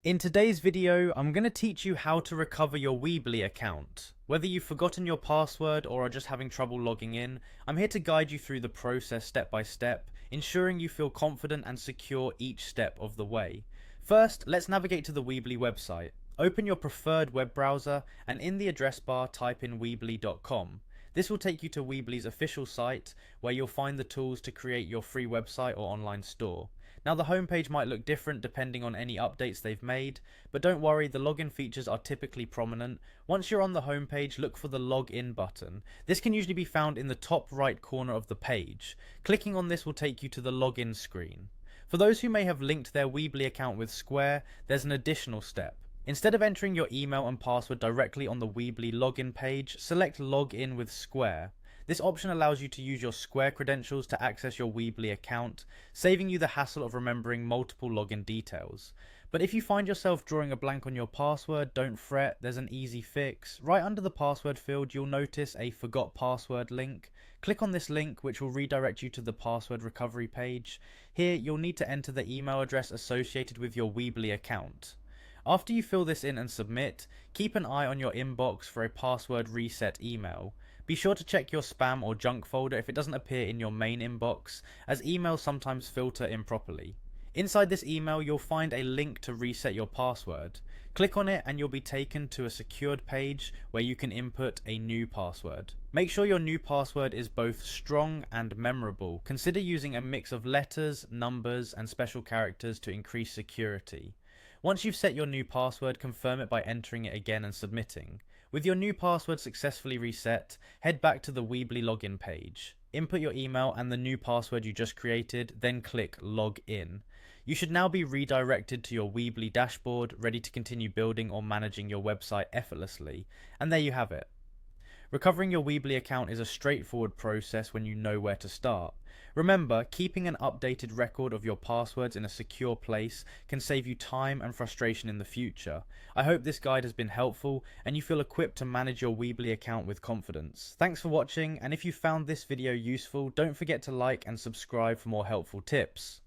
In today's video, I'm going to teach you how to recover your Weebly account. Whether you've forgotten your password or are just having trouble logging in, I'm here to guide you through the process step by step, ensuring you feel confident and secure each step of the way. First, let's navigate to the Weebly website. Open your preferred web browser and in the address bar type in weebly.com. This will take you to Weebly's official site where you'll find the tools to create your free website or online store. Now the homepage might look different depending on any updates they've made, but don't worry, the login features are typically prominent. Once you're on the homepage, look for the login button. This can usually be found in the top right corner of the page. Clicking on this will take you to the login screen. For those who may have linked their Weebly account with Square, there's an additional step. Instead of entering your email and password directly on the Weebly login page, select Login with Square. This option allows you to use your Square credentials to access your Weebly account, saving you the hassle of remembering multiple login details. But if you find yourself drawing a blank on your password, don't fret, there's an easy fix. Right under the password field, you'll notice a Forgot Password link. Click on this link, which will redirect you to the password recovery page. Here, you'll need to enter the email address associated with your Weebly account. After you fill this in and submit, keep an eye on your inbox for a password reset email. Be sure to check your spam or junk folder if it doesn't appear in your main inbox, as emails sometimes filter improperly. Inside this email, you'll find a link to reset your password. Click on it and you'll be taken to a secured page where you can input a new password. Make sure your new password is both strong and memorable. Consider using a mix of letters, numbers, and special characters to increase security. Once you've set your new password, confirm it by entering it again and submitting. With your new password successfully reset, head back to the Weebly login page. Input your email and the new password you just created, then click Log In. You should now be redirected to your Weebly dashboard, ready to continue building or managing your website effortlessly. And there you have it. Recovering your Weebly account is a straightforward process when you know where to start. Remember, keeping an updated record of your passwords in a secure place can save you time and frustration in the future. I hope this guide has been helpful and you feel equipped to manage your Weebly account with confidence. Thanks for watching, and if you found this video useful, don't forget to like and subscribe for more helpful tips.